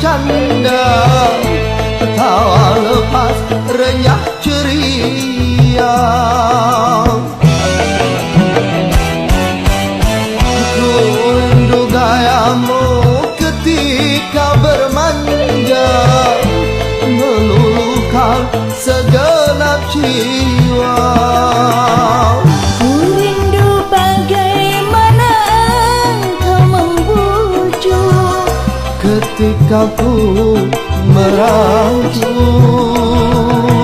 canda, tawa lepas renyah ceria. Ku rindu gayamu ketika bermanja, meluluhkan segenap jiwa. Ku rindu bagaimana engkau membujuk Ketika ku